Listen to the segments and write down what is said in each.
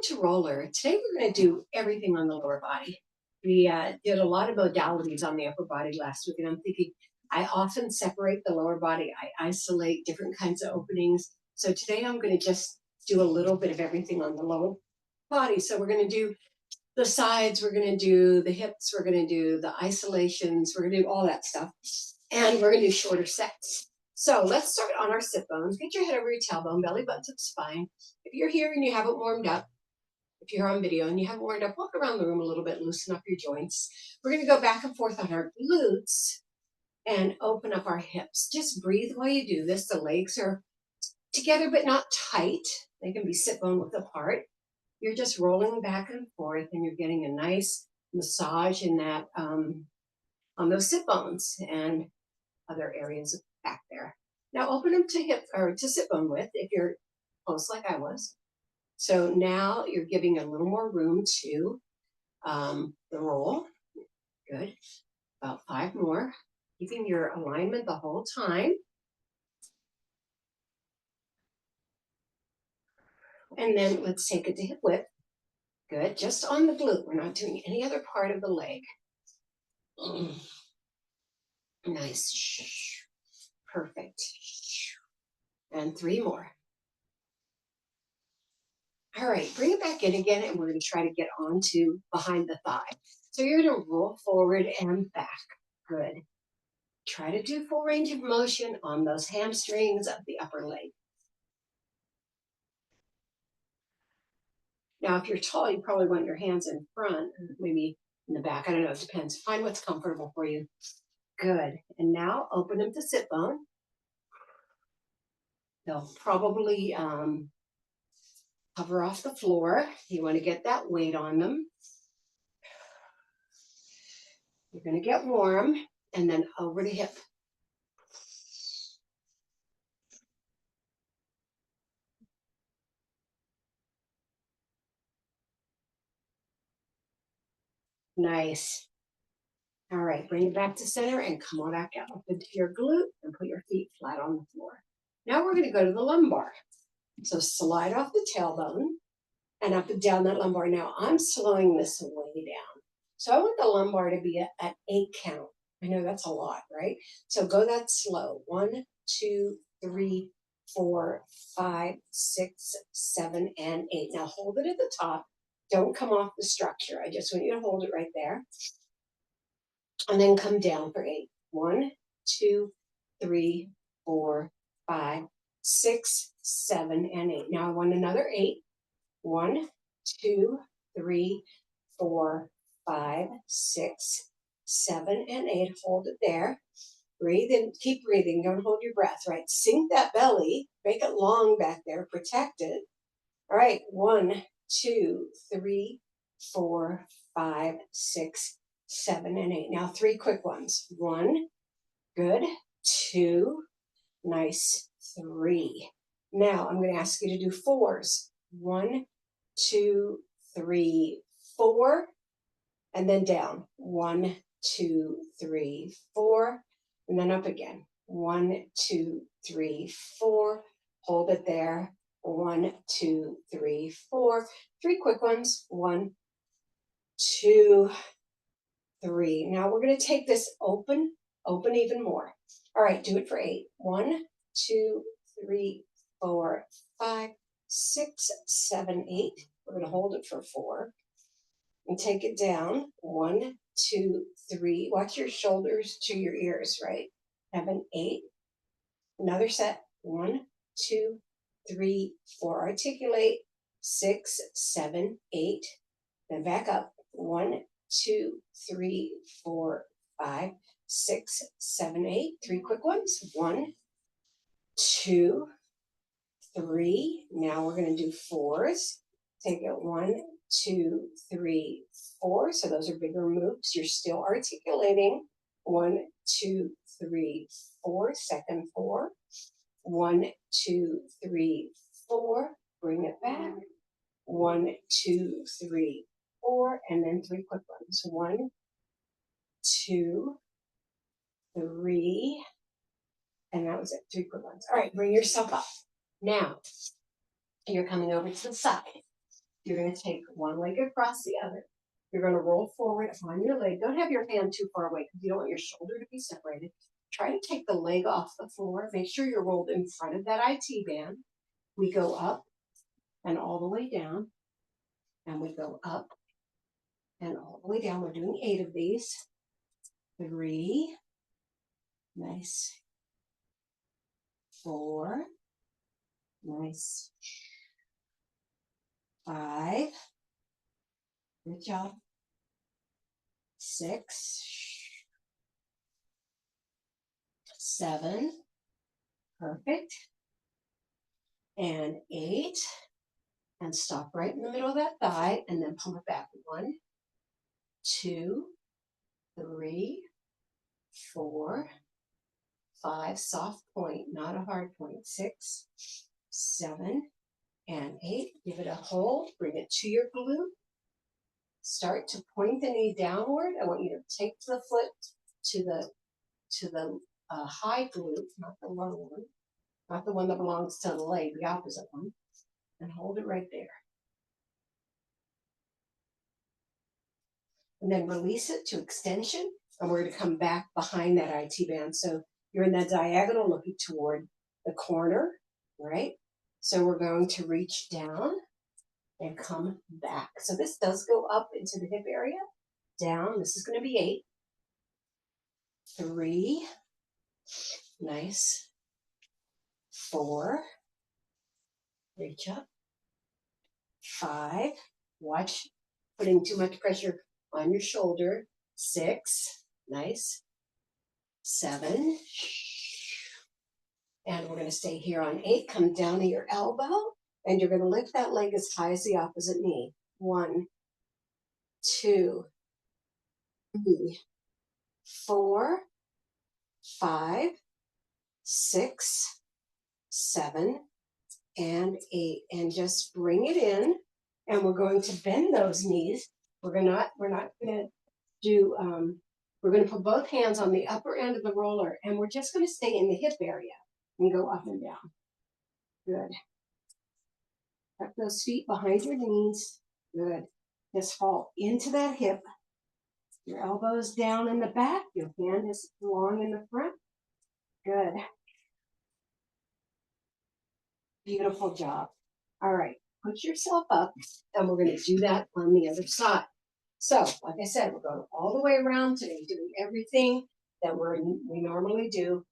to roller. Today we're going to do everything on the lower body. We did a lot of modalities on the upper body last week, and I'm thinking I often separate the lower body. I isolate different kinds of openings. So today I'm going to just do a little bit of everything on the lower body. So we're going to do the sides, we're going to do the hips, we're going to do the isolations, we're going to do all that stuff. And we're going to do shorter sets. So let's start on our sit bones. Get your head over your tailbone, belly button to the spine. If you're here and you haven't warmed up, if you're on video and you haven't warmed up, walk around the room a little bit, loosen up your joints. We're going to go back and forth on our glutes and open up our hips. Just breathe while you do this. The legs are together but not tight. They can be sit bone width apart. You're just rolling back and forth and you're getting a nice massage in that on those sit bones and other areas back there. Now open them to hip or to sit bone width if you're close like I was. So now you're giving a little more room to the roll. Good. About 5 more. Keeping your alignment the whole time. And then let's take it to hip width. Good. Just on the glute. We're not doing any other part of the leg. Nice. Perfect. And 3 more. All right, bring it back in again, and we're going to try to get onto behind the thigh. So you're going to roll forward and back. Good. Try to do full range of motion on those hamstrings of the upper leg. Now, if you're tall, you probably want your hands in front, maybe in the back. I don't know, it depends. Find what's comfortable for you. Good. And now open them to sit bone. They'll probably cover off the floor. You want to get that weight on them. You're going to get warm and then over to hip. Nice. All right, bring it back to center and come on back out. Up into your glute and put your feet flat on the floor. Now we're going to go to the lumbar. So slide off the tailbone and up and down that lumbar. Now I'm slowing this way down. So I want the lumbar to be at 8 count. I know that's a lot, right? So go that slow. 1, 2, 3, 4, 5, 6, 7, and 8. Now hold it at the top. Don't come off the structure. I just want you to hold it right there. And then come down for 8. 1, 2, 3, 4, 5, 6, 7, and 8. Now I want another 8. 1, 2, 3, 4, 5, 6, 7, and 8. Hold it there. Breathe in. Keep breathing. Don't hold your breath, right? Sink that belly. Make it long back there. Protect it. All right. 1, 2, 3, 4, 5, 6, 7, and 8. Now 3 quick ones. 1, good. 2, nice. 3. Now I'm going to ask you to do 4s. 1, 2, 3, 4, and then down. 1, 2, 3, 4, and then up again. 1, 2, 3, 4. Hold it there. 1, 2, 3, 4. 3 quick ones. 1, 2, 3. Now we're going to take this open even more. All right, do it for 8. 1, 2, 3, 4, 5, 6, 7, 8. We're going to hold it for 4 and take it down. 1, 2, 3. Watch your shoulders to your ears, right? 7, 8. Another set. 1, 2, 3, 4. Articulate. 6, 7, 8. Then back up. 1, 2, 3, 4, 5, 6, 7, 8. 3 quick ones. 1, 2, 3. Now we're going to do 4s. Take it 1, 2, 3, 4. So those are bigger moves. You're still articulating. 1, 2, 3, 4. Second 4. 1, 2, 3, 4. Bring it back. 1, 2, 3, 4. And then 3 quick ones. 1, 2, 3. And that was it. 3 quick ones. All right, bring yourself up. Now, you're coming over to the side. You're going to take one leg across the other. You're going to roll forward on your leg. Don't have your hand too far away because you don't want your shoulder to be separated. Try to take the leg off the floor. Make sure you're rolled in front of that IT band. We go up and all the way down. And we go up and all the way down. We're doing 8 of these. 3. Nice. 4. Nice. 5. Good job. 6. 7. Perfect. And 8. And stop right in the middle of that thigh and then pump it back. 1, 2, 3, 4, 5. Soft point, not a hard point. 6, 7, and 8. Give it a hold. Bring it to your glute. Start to point the knee downward. I want you to take the foot to the high glute, not the low one, not the one that belongs to the leg, the opposite one, and hold it right there. And then release it to extension, and we're going to come back behind that IT band. So you're in that diagonal looking toward the corner, right? So we're going to reach down and come back. So this does go up into the hip area, down. This is going to be 8. 3. Nice. 4. Reach up. 5. Watch putting too much pressure on your shoulder. 6. Nice. 7. And we're going to stay here on 8. Come down to your elbow. And you're going to lift that leg as high as the opposite knee. 1, 2, 3, 4, 5, 6, 7, and 8. And just bring it in. And we're going to bend those knees. We're not going to do, we're going to put both hands on the upper end of the roller. And we're just going to stay in the hip area and go up and down. Good. Tuck those feet behind your knees. Good. Just fall into that hip. Your elbows down in the back. Your hand is long in the front. Good. Beautiful job. All right. Put yourself up, and we're going to do that on the other side. So, like I said, we're going all the way around today, doing everything that we normally do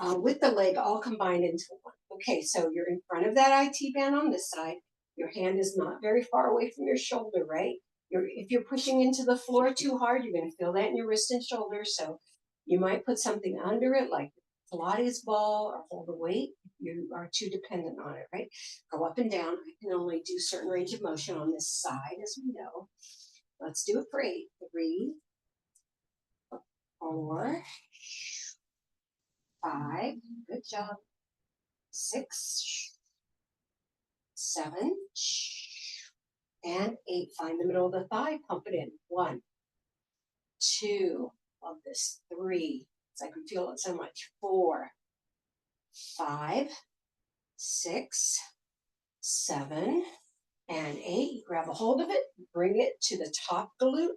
with the leg all combined into one. Okay, so you're in front of that IT band on this side. Your hand is not very far away from your shoulder, right? If you're pushing into the floor too hard, you're going to feel that in your wrist and shoulder. So you might put something under it, like a Pilates ball, or hold a weight. You are too dependent on it, right? Go up and down. I can only do certain range of motion on this side, as we know. Let's do it for 8. 3, 4, 5. Good job. 6, 7, and 8. Find the middle of the thigh. Pump it in. 1, 2. Love this. 3. It's like we feel it so much. 4, 5, 6, 7, and 8. Grab a hold of it. Bring it to the top glute.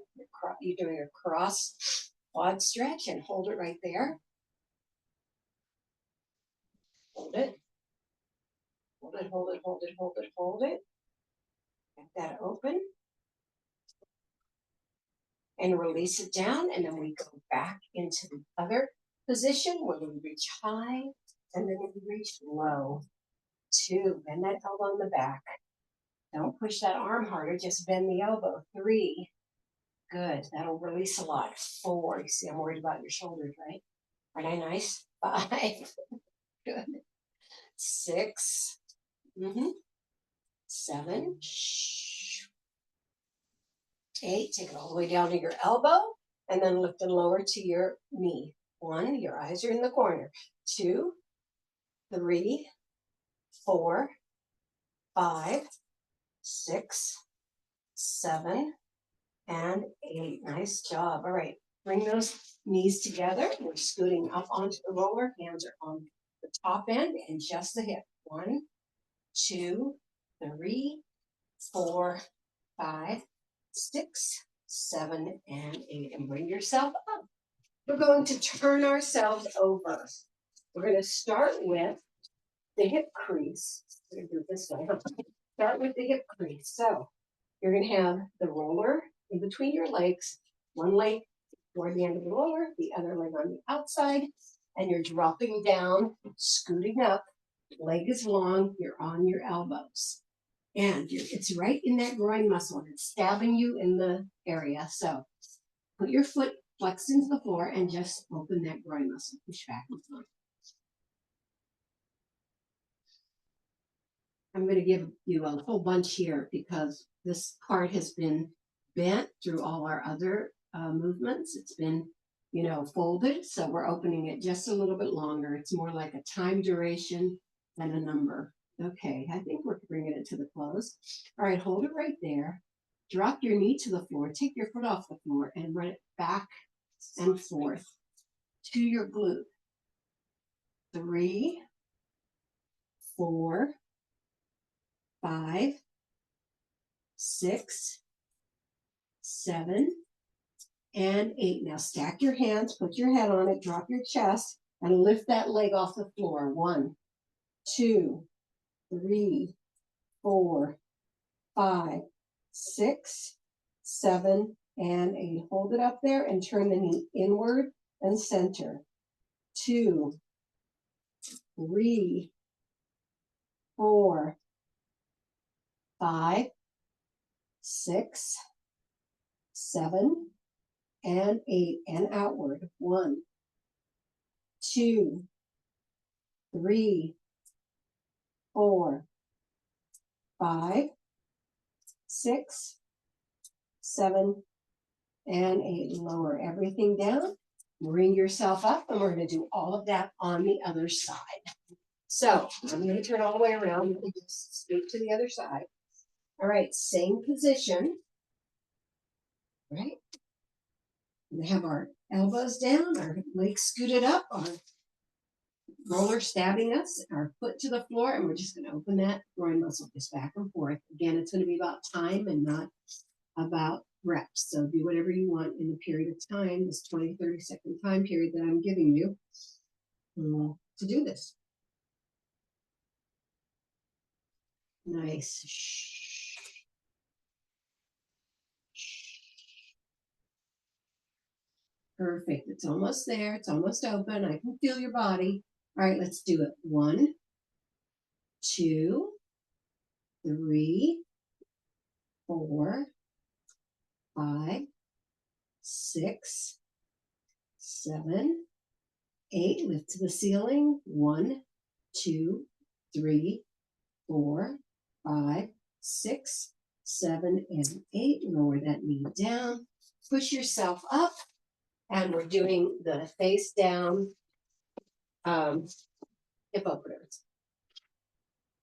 You're doing a cross quad stretch, and hold it right there. Hold it. Hold it, hold it, hold it, hold it, hold it. Get that open. And release it down, and then we go back into the other position where we reach high, and then we reach low. 2, bend that elbow in the back. Don't push that arm harder, just bend the elbow. 3, good, that'll release a lot. 4, you see I'm worried about your shoulders, right? Aren't I nice? 5, good. 6, 7, 8, take it all the way down to your elbow, and then lift and lower to your knee. 1, your eyes are in the corner. 2, 3, 4, 5, 6, 7, and 8. Nice job. All right, bring those knees together. We're scooting up onto the roller. Hands are on the top end and just the hip. 1, 2, 3, 4, 5, 6, 7, and 8. And bring yourself up. We're going to turn ourselves over. We're going to start with the hip crease. We're going to do it this way. Start with the hip crease. So you're going to have the roller in between your legs, one leg toward the end of the roller, the other leg on the outside, and you're dropping down, scooting up, leg is long, you're on your elbows. And it's right in that groin muscle. It's stabbing you in the area. So put your foot flexed into the floor and just open that groin muscle. Push back and forth. I'm going to give you a whole bunch here because this part has been bent through all our other movements. It's been, folded. So we're opening it just a little bit longer. It's more like a time duration than a number. Okay, I think we're bringing it to the close. All right, hold it right there. Drop your knee to the floor. Take your foot off the floor and run it back and forth to your glute. 3, 4, 5, 6, 7, and 8. Now stack your hands, put your head on it, drop your chest, and lift that leg off the floor. 1, 2, 3, 4, 5, 6, 7, and 8. Hold it up there and turn the knee inward and center. 2, 3, 4, 5, 6, 7, and 8, and outward. 1, 2, 3, 4, 5, 6, 7, and 8. Lower everything down. Bring yourself up, and we're going to do all of that on the other side. So I'm going to turn all the way around and just scoot to the other side. All right, same position. Right? We have our elbows down, our legs scooted up, our roller stabbing us, our foot to the floor, and we're just going to open that groin muscle just back and forth. Again, it's going to be about time and not about reps. So do whatever you want in the period of time, this 20, 30-second time period that I'm giving you to do this. Nice. Perfect. It's almost there. It's almost open. I can feel your body. All right, let's do it. 1, 2, 3, 4, 5, 6, 7, 8. Lift to the ceiling. 1, 2, 3, 4, 5, 6, 7, and 8. Lower that knee down. Push yourself up. And we're doing the face down hip openers.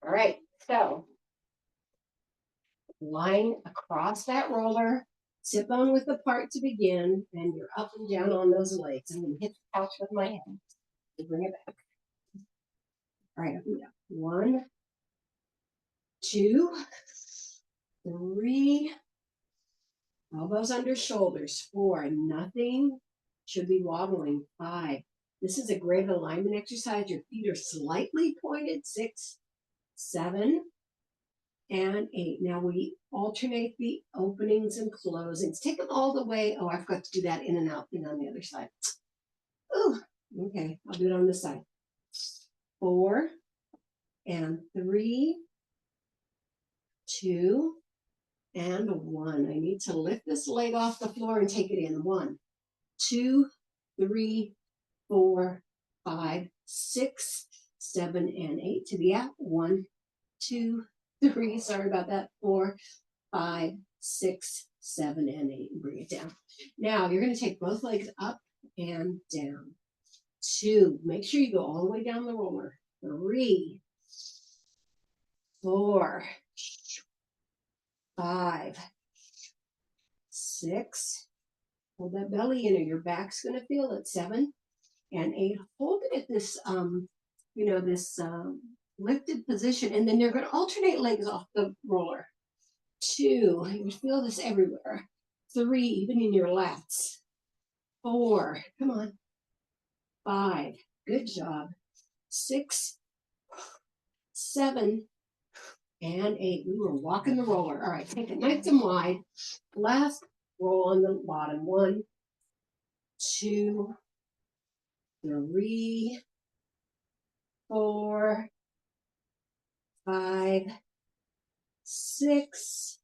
All right, so line across that roller, sit bone width apart to begin, and you're up and down on those legs. I'm going to hit the couch with my hand and bring it back. All right, up and down. 1, 2, 3, elbows under shoulders. 4, nothing should be wobbling. 5. This is a great alignment exercise. Your feet are slightly pointed. 6, 7, and 8. Now we alternate the openings and closings. Take them all the way. Oh, I forgot to do that in and out thing on the other side. Oh, okay. I'll do it on this side. 4, and 3, 2, and 1. I need to lift this leg off the floor and take it in. 1, 2, 3, 4, 5, 6, 7, and 8. To the out. 1, 2, 3. Sorry about that. 4, 5, 6, 7, and 8. And bring it down. Now you're going to take both legs up and down. 2. Make sure you go all the way down the roller. 3, 4, 5, 6. Hold that belly in, or your back's going to feel it. 7 and 8. Hold it at this, this lifted position, and then you're going to alternate legs off the roller. 2, you feel this everywhere. 3, even in your lats. 4, come on. 5, good job. 6, 7, and 8. We were walking the roller. All right, take it nice and wide. Last, roll on the bottom. 1, 2, 3, 4, 5, 6,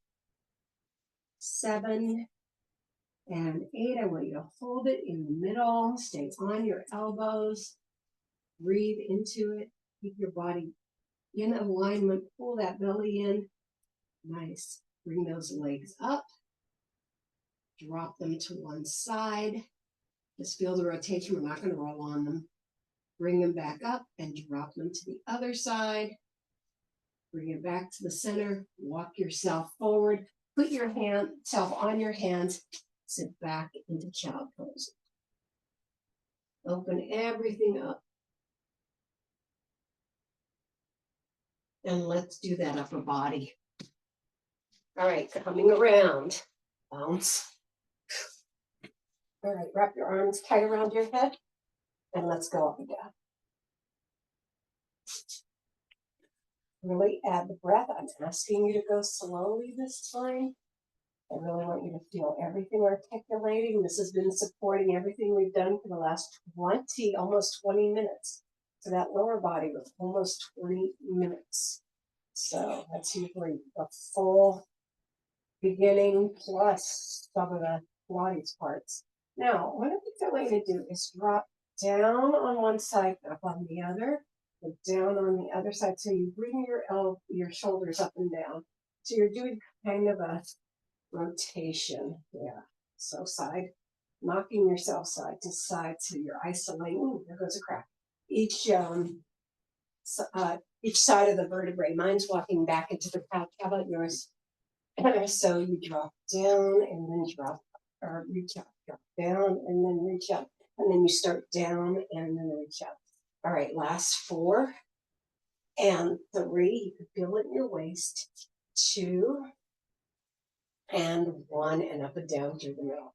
7, and 8. I want you to hold it in the middle. Stay on your elbows. Breathe into it. Keep your body in alignment. Pull that belly in. Nice. Bring those legs up. Drop them to one side. Just feel the rotation. We're not going to roll on them. Bring them back up and drop them to the other side. Bring it back to the center. Walk yourself forward. Put yourself on your hands. Sit back into child pose. Open everything up. And let's do that upper body. All right, coming around. Bounce. All right, wrap your arms tight around your head. And let's go up and down. Really add the breath. I'm asking you to go slowly this time. I really want you to feel everything articulating. This has been supporting everything we've done for the last almost 20 minutes. So that lower body was almost 20 minutes. So that's usually a full beginning plus some of the Pilates parts. Now, one of the things I want you to do is drop down on one side, up on the other, and down on the other side. So you bring your shoulders up and down. So you're doing kind of a rotation. Yeah. So knocking yourself side to side. So you're isolating. Ooh, there goes a crack. Each side of the vertebrae. Mine's walking back into the couch. How about yours? So you drop down and then or reach up, drop down and then reach up. And then you start down and then reach up. All right, last 4 and 3. You can feel it in your waist. 2 and 1 and up and down through the middle.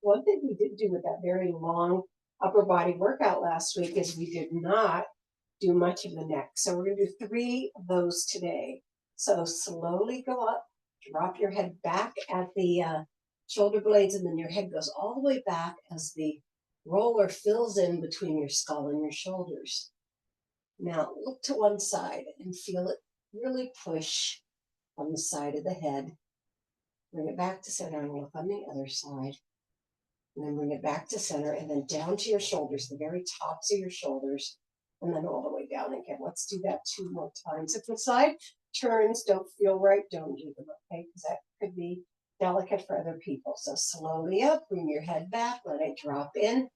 One thing we did do with that very long upper body workout last week is we did not do much of the neck. So we're going to do 3 of those today. So slowly go up, drop your head back at the shoulder blades, and then your head goes all the way back as the roller fills in between your skull and your shoulders. Now look to one side and feel it really push on the side of the head. Bring it back to center and look on the other side. And then bring it back to center and then down to your shoulders, the very tops of your shoulders, and then all the way down again. Let's do that 2 more times. If the side turns don't feel right, don't do them, okay? Because that could be delicate for other people. So slowly up, bring your head back, let it drop in.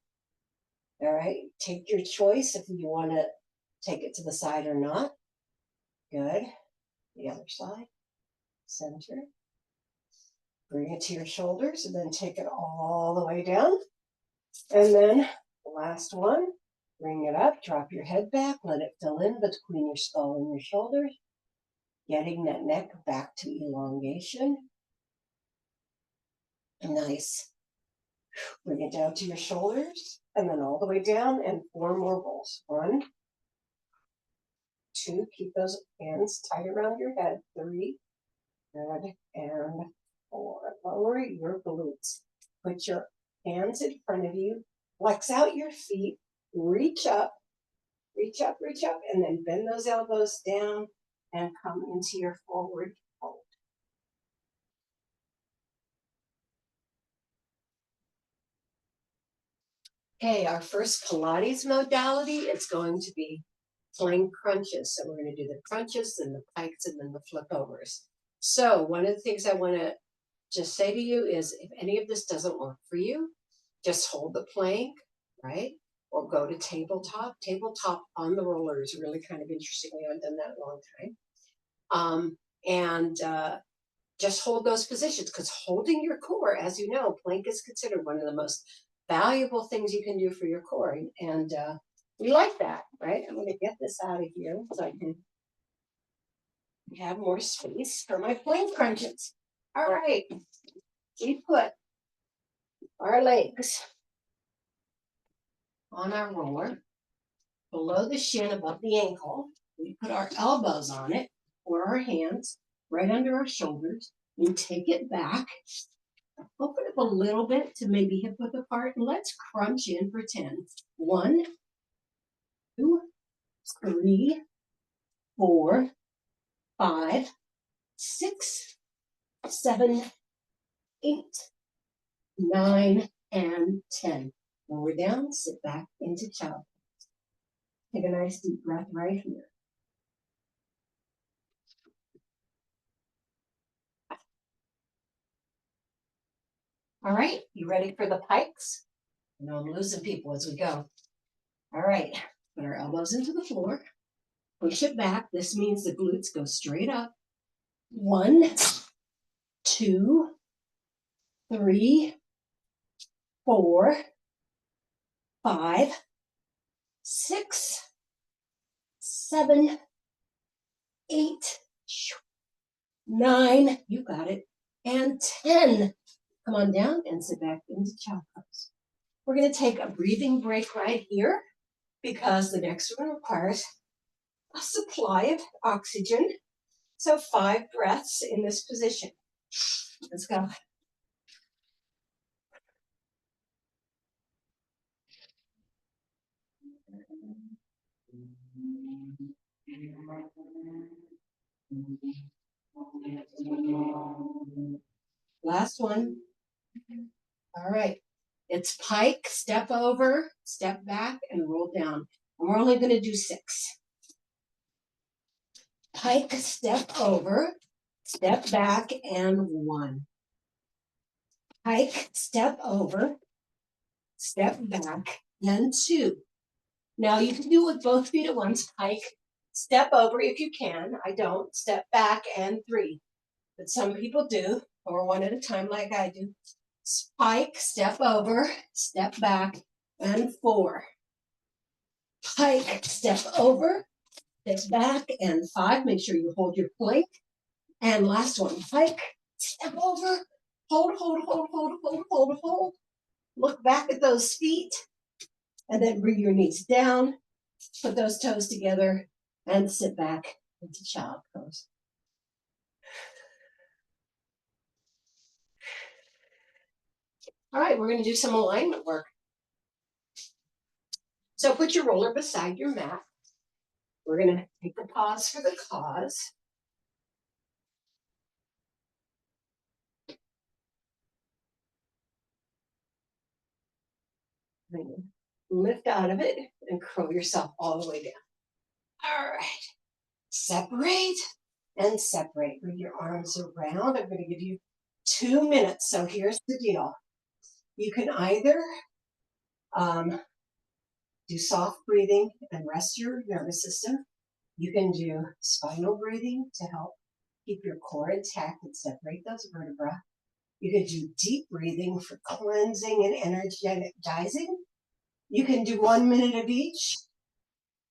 All right, take your choice if you want to take it to the side or not. Good. The other side, center. Bring it to your shoulders and then take it all the way down. And then the last one, bring it up, drop your head back, let it fill in between your skull and your shoulders, getting that neck back to elongation. Nice. Bring it down to your shoulders and then all the way down and 4 more rolls. 1, 2, keep those hands tight around your head. 3, good, and 4. Lower your glutes. Put your hands in front of you. Flex out your feet. Reach up, reach up, reach up, and then bend those elbows down and come into your forward fold. Okay, our first Pilates modality is going to be plank crunches. So we're going to do the crunches, then the planks, and then the flip overs. So one of the things I want to just say to you is if any of this doesn't work for you, just hold the plank, right? Or go to tabletop. Tabletop on the roller is really kind of interesting. We haven't done that in a long time. Just hold those positions because holding your core, as you know, plank is considered one of the most valuable things you can do for your core. And We like that, right? I'm going to get this out of here so I can have more space for my plank crunches. All right, we put our legs on our roller below the shin above the ankle. We put our elbows on it or our hands right under our shoulders. We take it back, open up a little bit to maybe hip width apart, and let's crunch in for 10. 1, 2, 3, 4, 5, 6, 7, 8, 9, and 10. When we're down, sit back into child. Take a nice deep breath right here. All right, you ready for the pikes? I know I'm losing people as we go. All right, put our elbows into the floor. Push it back. This means the glutes go straight up. 1, 2, 3, 4, 5, 6, 7, 8, 9. You got it. And 10. Come on down and sit back into child pose. We're going to take a breathing break right here because the next one requires a supply of oxygen. So 5 breaths in this position. Let's go. Last one. All right. It's pike, step over, step back, and roll down. And we're only going to do 6. Pike, step over, step back, and 1. Pike, step over, step back, and 2. Now you can do it with both feet at once. Pike, step over if you can. I don't. Step back, and 3. But some people do, or one at a time like I do. Pike, step over, step back, and 4. Pike, step over, step back, and 5. Make sure you hold your plank. And last one, pike, step over, hold, hold, hold, hold, hold, hold, hold. Look back at those feet, and then bring your knees down, put those toes together, and sit back into child pose. All right, we're going to do some alignment work. So put your roller beside your mat. We're going to take a pause for the cause. Lift out of it and curl yourself all the way down. All right. Separate and separate. Bring your arms around. I'm going to give you 2 minutes. So here's the deal. You can either do soft breathing and rest your nervous system. You can do spinal breathing to help keep your core intact and separate those vertebrae. You can do deep breathing for cleansing and energizing. You can do 1 minute of each.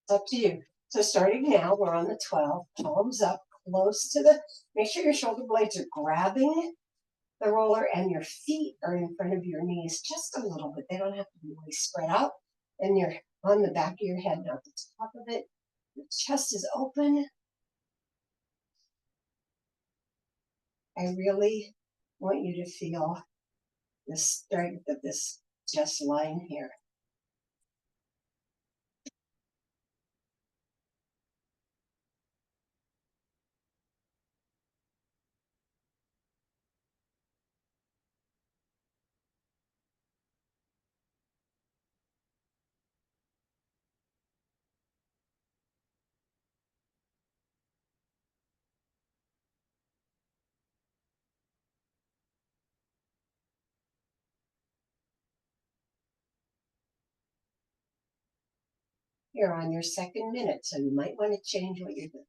It's up to you. So starting now, we're on the 12, palms up, close to make sure your shoulder blades are grabbing the roller and your feet are in front of your knees just a little bit. They don't have to be really spread out. And you're on the back of your head, not the top of it. Your chest is open. I really want you to feel the strength of this chest line here. You're on your 2nd minute, so you might want to change what you're doing.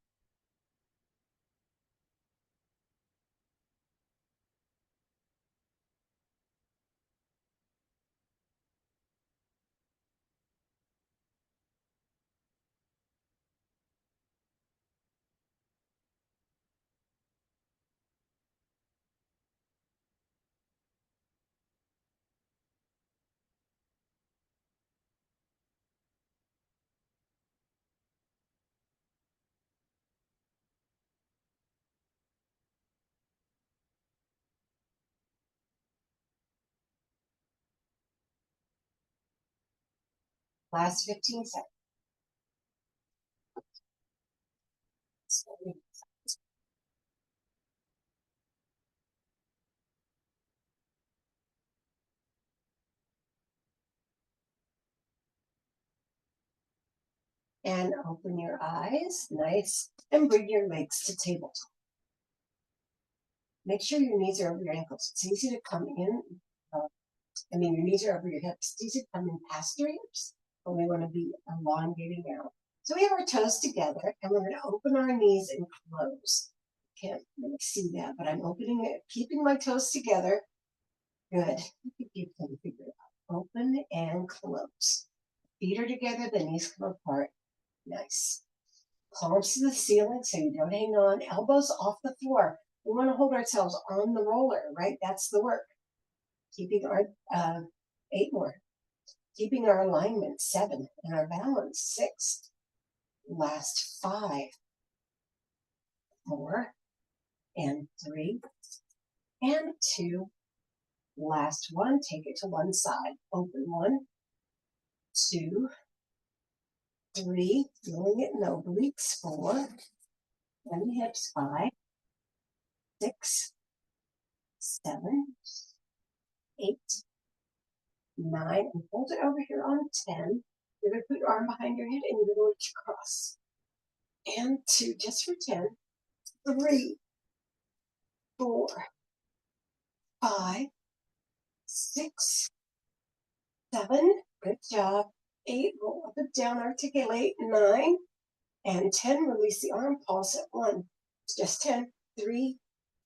Last 15 seconds. And open your eyes, nice, and bring your legs to tabletop. Make sure your knees are over your ankles. It's easy to come in. Your knees are over your hips. It's easy to come in past your hips, but we want to be elongating out. So we have our toes together, and we're going to open our knees and close. Can't really see that, but I'm opening it, keeping my toes together. Good. You can figure it out. Open and close. Feet are together, the knees come apart. Nice. Palms to the ceiling so you don't hang on. Elbows off the floor. We want to hold ourselves on the roller, right? That's the work. Keeping our 8 more. Keeping our alignment 7 and our balance 6. Last 5, 4, and 3, and 2. Last 1. Take it to one side. Open 1, 2, 3. Feeling it in the obliques. 4. And the hips. 5, 6, 7, 8, 9, and hold it over here on 10. You're going to put your arm behind your head and you're going to reach across. And 2, just for 10. 3, 4, 5, 6, 7. Good job. 8, roll up and down, articulate. 9 and 10. Release the arm, pulse at 1. Just 10. 3,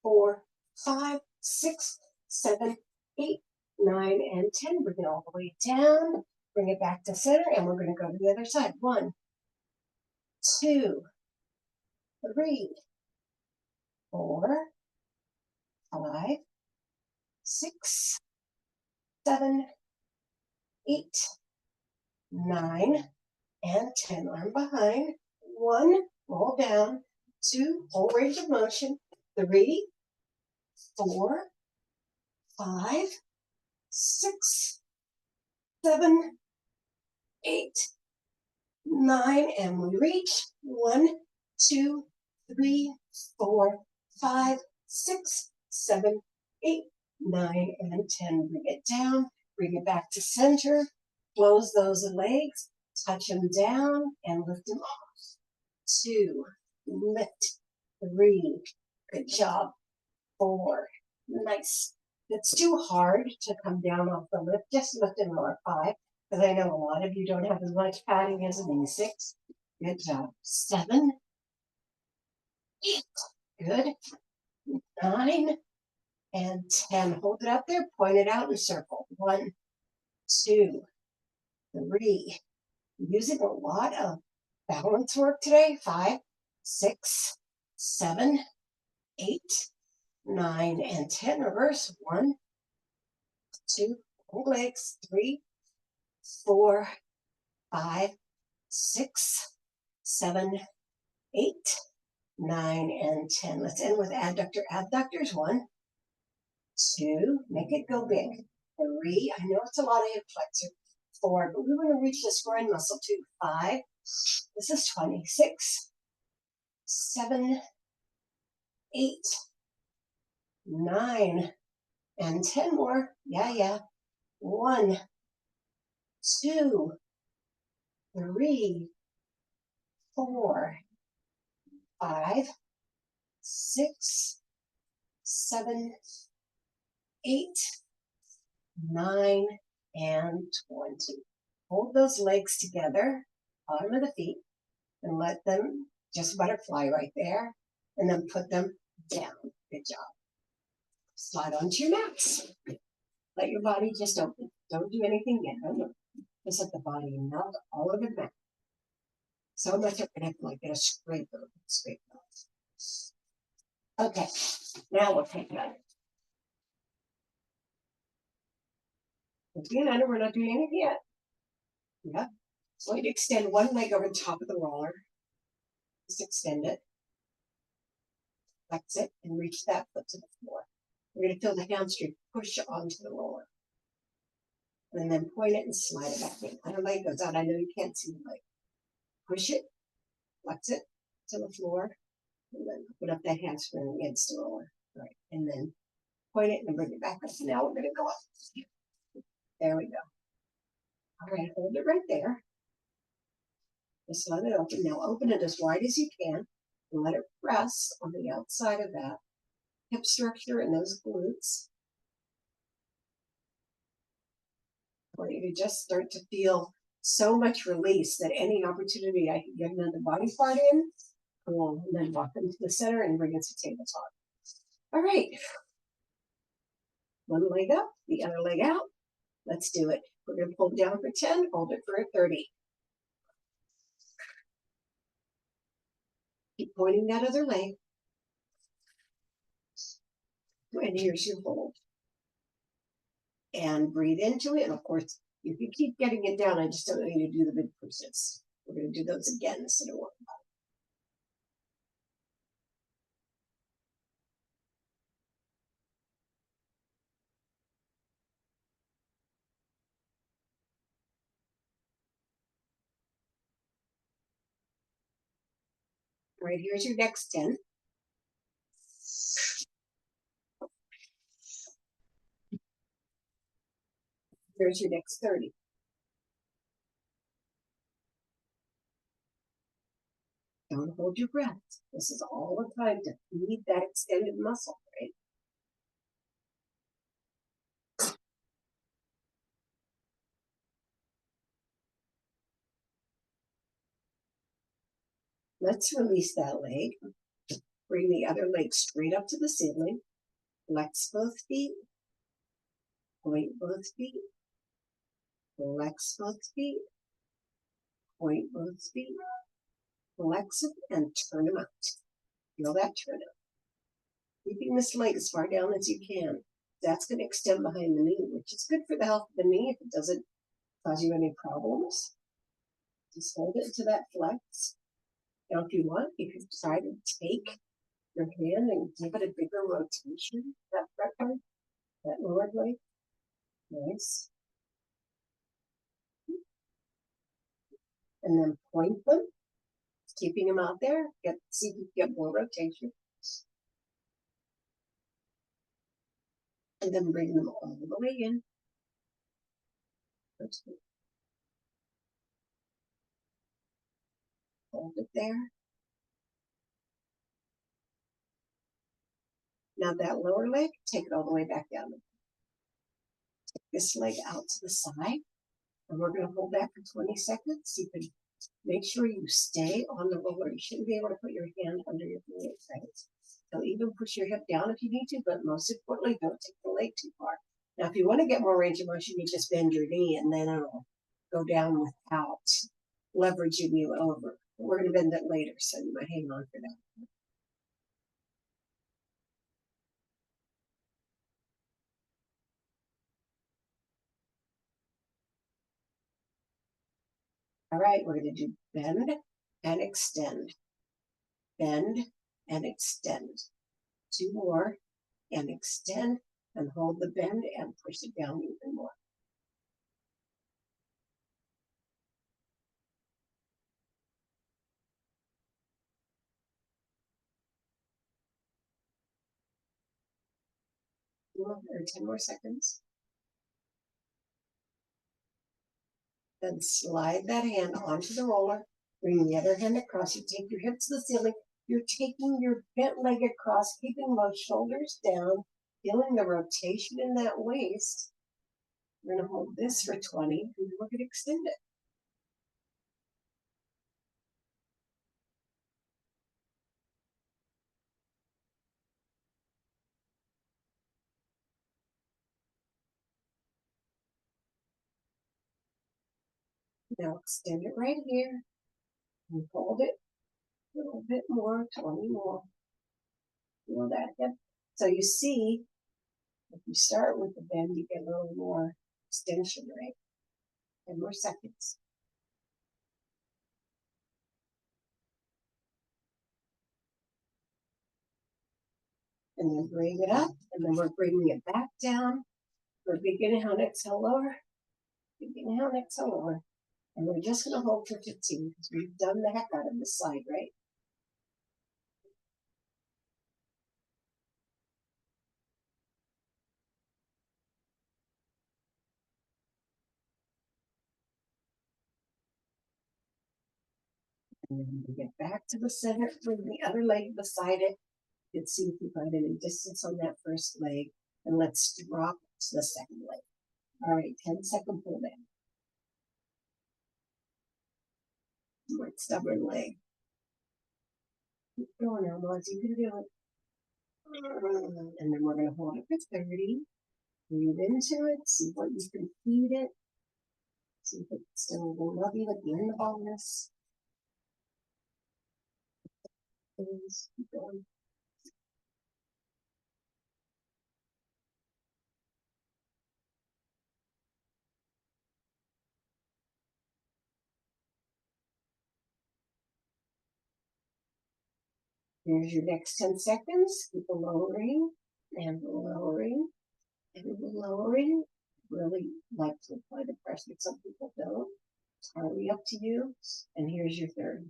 4, 5, 6, 7, 8, 9, and 10. Bring it all the way down. Bring it back to center, and we're going to go to the other side. 1, 2, 3, 4, 5, 6, 7, 8, 9, and 10. Arm behind. 1, roll down. 2, full range of motion. 3, 4, 5, 6, 7, 8, 9, and we reach. 1, 2, 3, 4, 5, 6, 7, 8, 9, and 10. Bring it down, bring it back to center. Close those legs, touch them down, and lift them off. 2, lift. 3, good job. 4, nice. It's too hard to come down off the lift. Just lift and lower. 5, because I know a lot of you don't have as much padding as me. 6, good job. 7, 8, good. 9, and 10. Hold it up there, point it out and circle. 1, 2, 3. Using a lot of balance work today. 5, 6, 7, 8, 9, and 10. Reverse. 1, 2, hold legs. 3, 4, 5, 6, 7, 8, 9, and 10. Let's end with adductor. Adductors. 1, 2, make it go big. 3, I know it's a lot of hip flexor. 4, but we want to reach this groin muscle too. 5, this is 26, 7, 8, 9, and 10 more. Yeah. 1, 2, 3, 4, 5, 6, 7, 8, 9, and 20. Hold those legs together, bottom of the feet, and let them just butterfly right there, and then put them down. Good job. Slide onto your mats. Let your body just open. Don't do anything yet. No. Just let the body melt all over the mat. So much you're going to have to get a scraper. Okay, now we'll take that. Again, we're not doing anything yet. Yeah. So you extend one leg over the top of the roller. Just extend it. Flex it and reach that foot to the floor. We're going to feel the hamstring push onto the roller. And then point it and slide it back in. Other leg goes out. I know you can't see the leg. Push it, flex it to the floor, and then put up that handspring against the roller. All right, and then point it and bring it back up. Now we're going to go up. There we go. All right, hold it right there. Just let it open. Now open it as wide as you can and let it rest on the outside of that hip structure and those glutes. For you to just start to feel so much release that any opportunity I can get another body part in, cool. And then walk into the center and bring it to tabletop. All right. One leg up, the other leg out. Let's do it. We're going to pull down for 10, hold it for 30. Keep pointing that other leg. And here's your hold. And breathe into it. And of course, you can keep getting it down. I just don't want you to do the big pushes. We're going to do those again instead of one. All right, here's your next 10. Here's your next 30. Don't hold your breath. This is all the time to feed that extended muscle, right? Let's release that leg. Bring the other leg straight up to the ceiling. Flex both feet. Point both feet. Flex both feet. Point both feet. Flex it and turn them out. Feel that turn out. Keeping this leg as far down as you can. That's going to extend behind the knee, which is good for the health of the knee if it doesn't cause you any problems. Just hold it to that flex. Now, if you want, you can try to take your hand and give it a bigger rotation. That front leg, that lower leg. Nice. And then point them, keeping them out there. See if you can get more rotation. And then bring them all the way in. Hold it there. Now that lower leg, take it all the way back down. Take this leg out to the side. And we're going to hold that for 20 seconds. You can make sure you stay on the roller. You shouldn't be able to put your hand under your knee, right? So even push your hip down if you need to, but most importantly, don't take the leg too far. Now, if you want to get more range of motion, you just bend your knee and then it'll go down without leveraging you over. We're going to bend that later, so you might hang on for that. All right, we're going to do bend and extend. Bend and extend. 2 more and extend and hold the bend and push it down even more. Or 10 more seconds. Then slide that hand onto the roller. Bring the other hand across. You take your hips to the ceiling. You're taking your bent leg across, keeping those shoulders down, feeling the rotation in that waist. We're going to hold this for 20, and then we're going to extend it. Now extend it right here. And hold it a little bit more, 20 more. Feel that hip. So you see, if you start with the bend, you get a little more extension, right? 10 more seconds. And then bring it up, and then we're bringing it back down. We're beginning on exhale lower. Inhale, exhale over. And we're just going to hold for 15 because we've done the heck out of this slide, right? And then we get back to the center, bring the other leg beside it. You can see if you find any distance on that first leg. And let's drop to the second leg. All right, 10-second pull down. Right, stubborn leg. Keep going, Elmo, you can do it. And then we're going to hold it for 30. Breathe into it, see what you can feed it. See if it's still will love you at the end of all this. Please keep going. Here's your next 10 seconds. Keep lowering and lowering and lowering. Really like to apply the pressure. Some people don't. It's hardly up to you. And here's your third.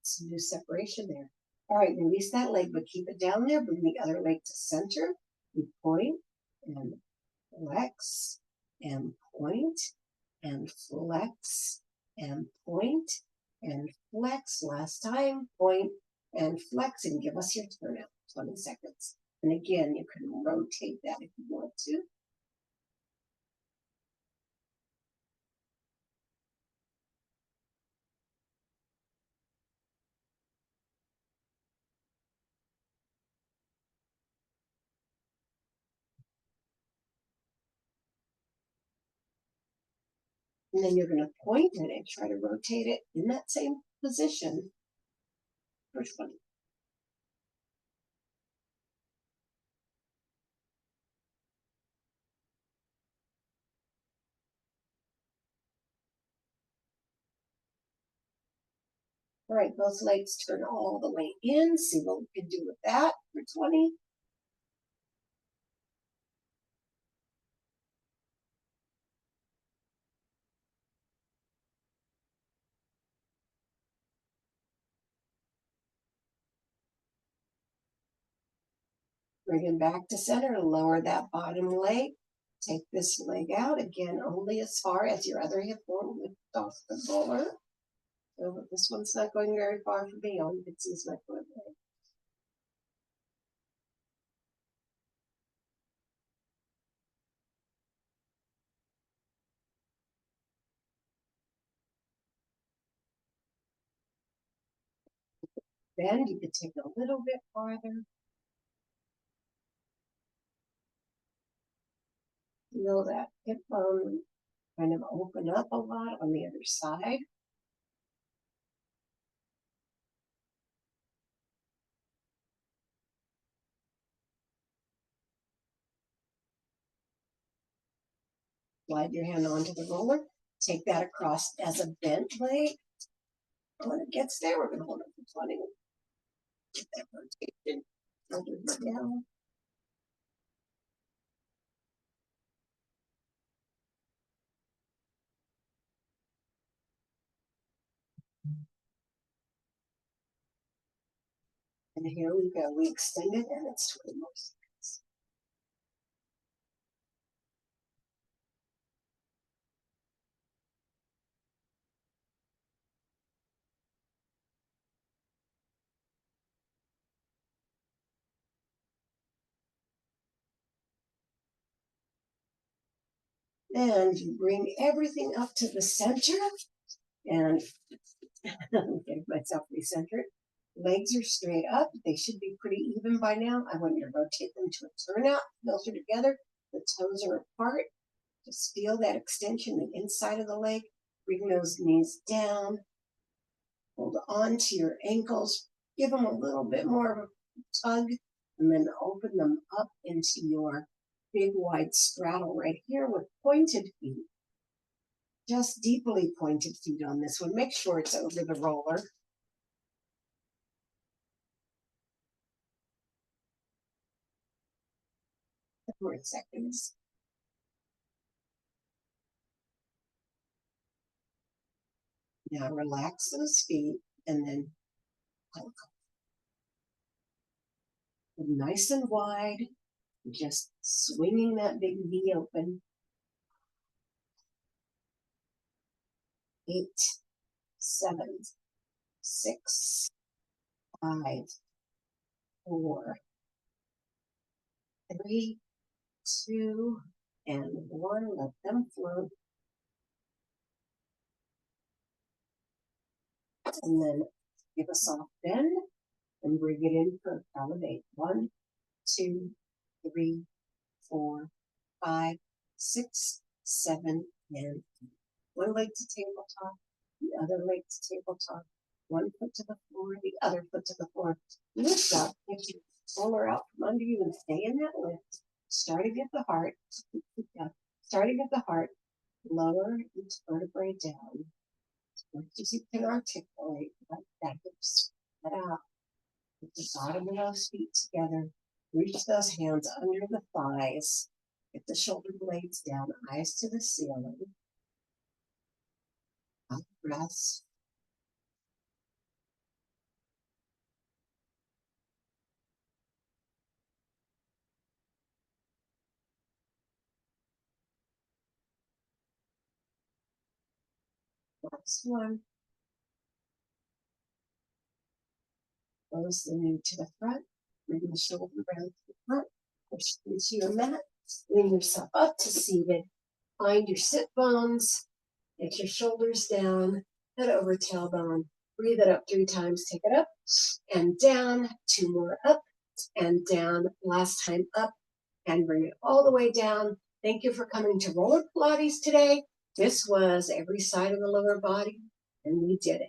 Some new separation there. All right, release that leg, but keep it down there. Bring the other leg to center. You point and flex and point and flex and point and flex. Last time, point and flex, and give us your turnout. 20 seconds. And again, you can rotate that if you want to. And then you're going to point it and try to rotate it in that same position for 20. All right, both legs turn all the way in. See what we can do with that for 20. Bring it back to center, lower that bottom leg. Take this leg out, again, only as far as your other hip won't lift off the roller. So this one's not going very far from me. All you can see is my foot leg. Bend, you could take it a little bit farther. Feel that hip bone kind of open up a lot on the other side. Slide your hand onto the roller. Take that across as a bent leg. When it gets there, we're going to hold it for 20. Get that rotation. Shoulders down. And here we go. We extend it, and it's 20 more seconds. And you bring everything up to the center. And I'm getting myself recentered. Legs are straight up. They should be pretty even by now. I want you to rotate them to a turnout. Those are together. The toes are apart. Just feel that extension, the inside of the leg. Bring those knees down. Hold on to your ankles. Give them a little bit more of a tug, and then open them up into your big wide straddle right here with pointed feet. Just deeply pointed feet on this one. Make sure it's over the roller. For seconds. Now relax those feet and then nice and wide, just swinging that big V open. 8, 7, 6, 5, 4, 3, 2, and 1. Let them float. And then give a soft bend and bring it in for elevate. 1, 2, 3, 4, 5, 6, 7, and 8. One leg to tabletop, the other leg to tabletop. One foot to the floor, the other foot to the floor. Lift up, get your roller out from under you and stay in that lift. Starting at the heart, starting at the heart, lower each vertebrae down as much as you can articulate. Let that hips spread out. Put the bottom of those feet together. Reach those hands under the thighs. Get the shoulder blades down, eyes to the ceiling. Out breaths. Last one. Close the knee to the front. Bring the shoulder round to the front. Push into your mat. Bring yourself up to seated. Find your sit bones. Get your shoulders down. Head over tailbone. Breathe it up 3 times. Take it up and down. 2 more up and down. Last time up and bring it all the way down. Thank you for coming to Roller Pilates today. This was every side of the lower body, and we did it.